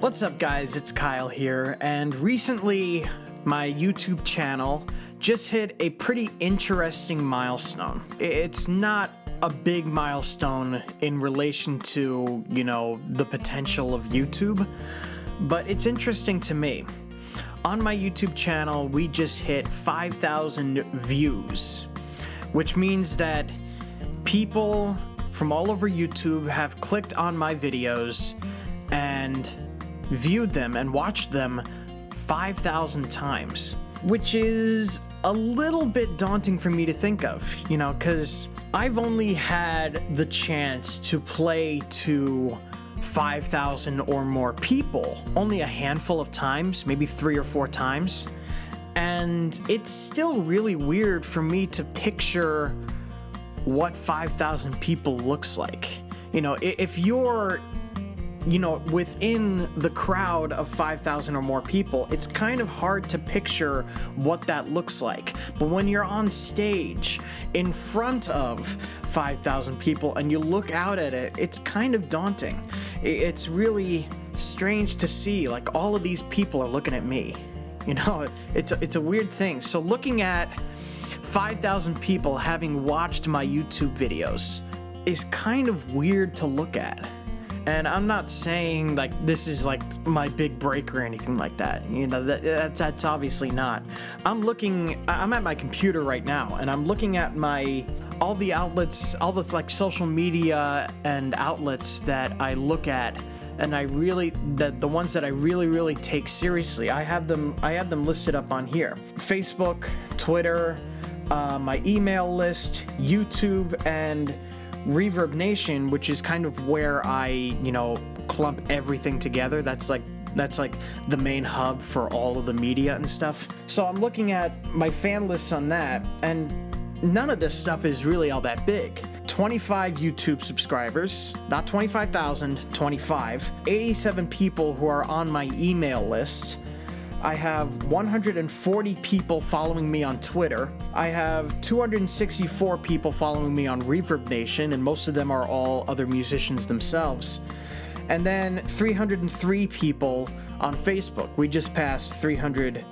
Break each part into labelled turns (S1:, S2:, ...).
S1: What's up guys, it's Kyle here, and recently my YouTube channel just hit a pretty interesting milestone. It's not a big milestone in relation to, the potential of YouTube, but it's interesting to me. On my YouTube channel, we just hit 5,000 views, which means that people from all over YouTube have clicked on my videos and viewed them and watched them 5,000 times, which is a little bit daunting for me to think of, because I've only had the chance to play to 5,000 or more people only a handful of times, maybe 3 or 4 times, and it's still really weird for me to picture what 5,000 people looks like. If you're within the crowd of 5,000 or more people, it's kind of hard to picture what that looks like. But when you're on stage in front of 5,000 people and you look out at it, it's kind of daunting. It's really strange to see, like, all of these people are looking at me. It's a weird thing. So looking at 5,000 people having watched my YouTube videos is kind of weird to look at. And I'm not saying like this is like my big break or anything like that. That's obviously not. I'm at my computer right now, and I'm looking at all the outlets, all the like social media and outlets that I look at, and the ones that I really take seriously. I have them listed up on here: Facebook, Twitter, my email list, YouTube, and Reverb Nation, which is kind of where I, clump everything together. That's like the main hub for all of the media and stuff. So I'm looking at my fan lists on that, and none of this stuff is really all that big. 25 YouTube subscribers, not 25,000, 25. 87 people who are on my email list. I have 140 people following me on Twitter. I have 264 people following me on Reverb Nation, and most of them are all other musicians themselves. And then 303 people on Facebook. We just passed 300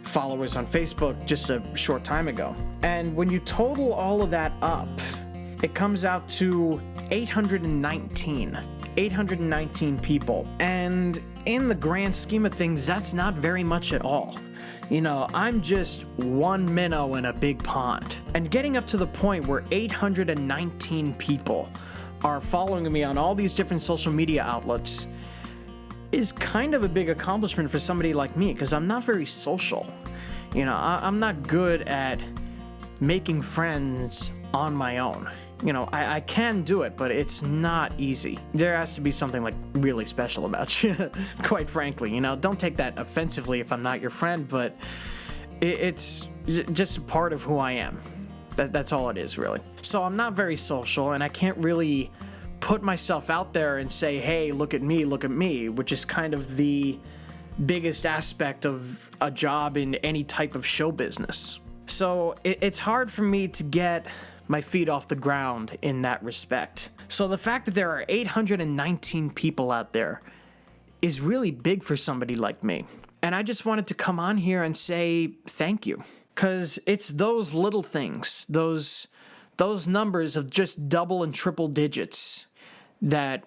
S1: followers on Facebook just a short time ago. And when you total all of that up, it comes out to 819 people. And in the grand scheme of things, that's not very much at all. I'm just one minnow in a big pond. And getting up to the point where 819 people are following me on all these different social media outlets is kind of a big accomplishment for somebody like me, because I'm not very social. I'm not good at making friends on my own. I can do it, but it's not easy. There has to be something like really special about you, quite frankly. Don't take that offensively if I'm not your friend, but it's just a part of who I am. That's all it is, really. So I'm not very social, and I can't really put myself out there and say, hey, look at me, which is kind of the biggest aspect of a job in any type of show business. So it's hard for me to get my feet off the ground in that respect. So the fact that there are 819 people out there is really big for somebody like me. And I just wanted to come on here and say thank you. Because it's those little things, those numbers of just double and triple digits that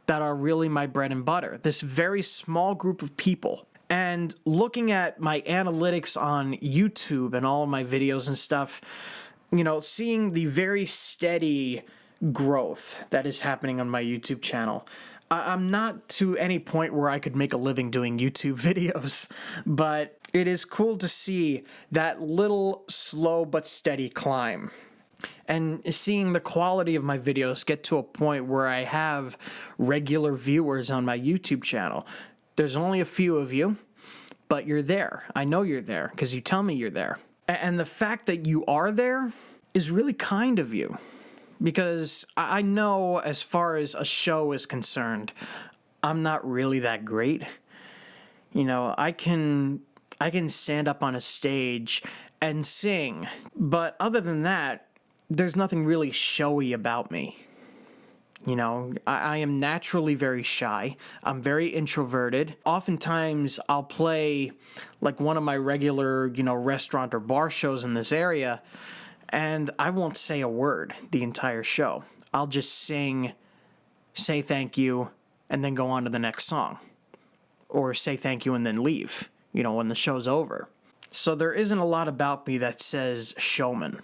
S1: are really my bread and butter. This very small group of people. And looking at my analytics on YouTube and all of my videos and stuff, seeing the very steady growth that is happening on my YouTube channel. I'm not to any point where I could make a living doing YouTube videos, but it is cool to see that little slow but steady climb. And seeing the quality of my videos get to a point where I have regular viewers on my YouTube channel. There's only a few of you, but you're there. I know you're there because you tell me you're there. And the fact that you are there is really kind of you, because I know as far as a show is concerned, I'm not really that great. I can stand up on a stage and sing, but other than that, there's nothing really showy about me. You know, I am naturally very shy. I'm very introverted. Oftentimes, I'll play like one of my regular, restaurant or bar shows in this area, and I won't say a word the entire show. I'll just sing, say thank you, and then go on to the next song. Or say thank you and then leave, when the show's over. So there isn't a lot about me that says showman.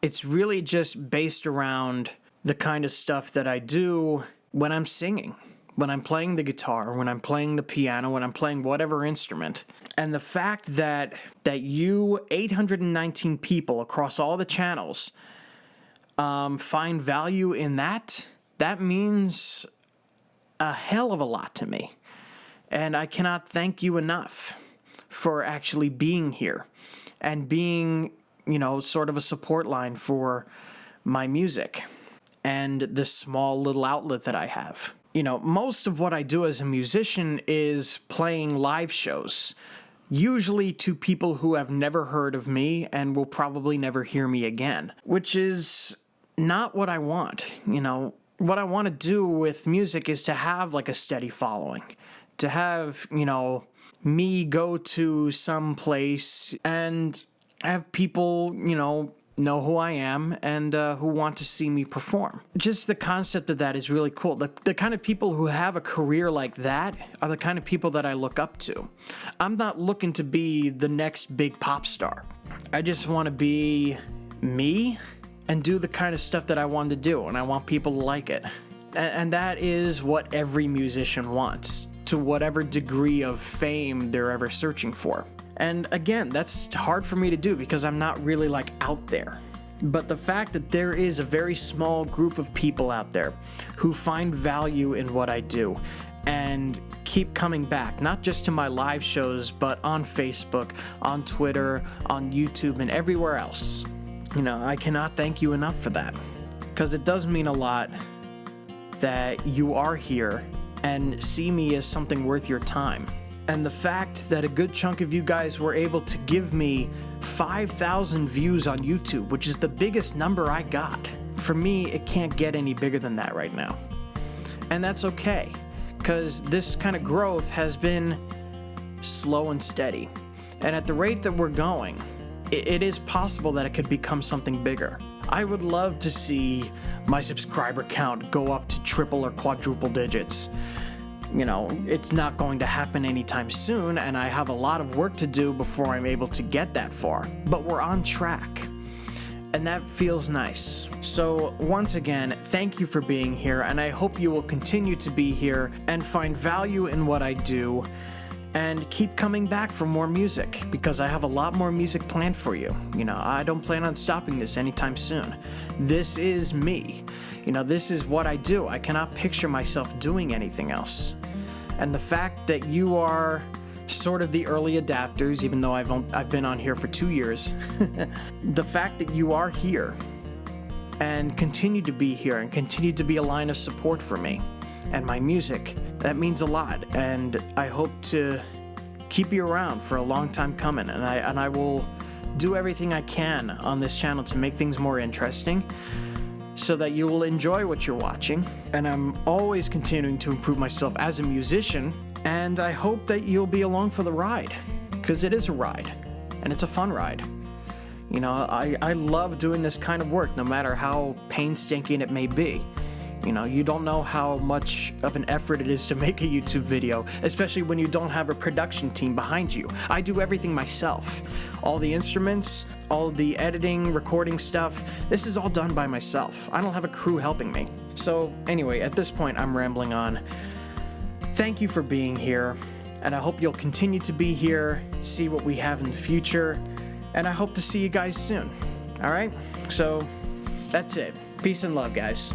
S1: It's really just based around the kind of stuff that I do when I'm singing, when I'm playing the guitar, when I'm playing the piano, when I'm playing whatever instrument. And the fact that you 819 people across all the channels find value in that means a hell of a lot to me. And I cannot thank you enough for actually being here and being, sort of a support line for my music and this small little outlet that I have. Most of what I do as a musician is playing live shows, usually to people who have never heard of me and will probably never hear me again, which is not what I want. What I want to do with music is to have like a steady following, to have, me go to some place and have people, know who I am and who want to see me perform. Just the concept of that is really cool. The kind of people who have a career like that are the kind of people that I look up to. I'm not looking to be the next big pop star. I just want to be me and do the kind of stuff that I want to do, and I want people to like it. And that is what every musician wants, to whatever degree of fame they're ever searching for. And again, that's hard for me to do because I'm not really like out there. But the fact that there is a very small group of people out there who find value in what I do and keep coming back, not just to my live shows, but on Facebook, on Twitter, on YouTube, and everywhere else. I cannot thank you enough for that, because it does mean a lot that you are here and see me as something worth your time. And the fact that a good chunk of you guys were able to give me 5,000 views on YouTube, which is the biggest number I got. For me, it can't get any bigger than that right now. And that's okay, because this kind of growth has been slow and steady. And at the rate that we're going, it is possible that it could become something bigger. I would love to see my subscriber count go up to triple or quadruple digits. It's not going to happen anytime soon, and I have a lot of work to do before I'm able to get that far. But we're on track, and that feels nice. So once again, thank you for being here, and I hope you will continue to be here and find value in what I do, and keep coming back for more music, because I have a lot more music planned for you. I don't plan on stopping this anytime soon. This is me. This is what I do. I cannot picture myself doing anything else. And the fact that you are sort of the early adapters, even though I've been on here for 2 years, the fact that you are here and continue to be here and continue to be a line of support for me and my music, that means a lot. And I hope to keep you around for a long time coming. And I will do everything I can on this channel to make things more interesting, so that you will enjoy what you're watching. And I'm always continuing to improve myself as a musician, and I hope that you'll be along for the ride, because it is a ride, and it's a fun ride. I love doing this kind of work, no matter how painstaking it may be. You don't know how much of an effort it is to make a YouTube video, especially when you don't have a production team behind you. I do everything myself. All the instruments, all the editing, recording stuff, this is all done by myself. I don't have a crew helping me. So anyway, at this point, I'm rambling on. Thank you for being here, and I hope you'll continue to be here, see what we have in the future, and I hope to see you guys soon. All right? So that's it. Peace and love, guys.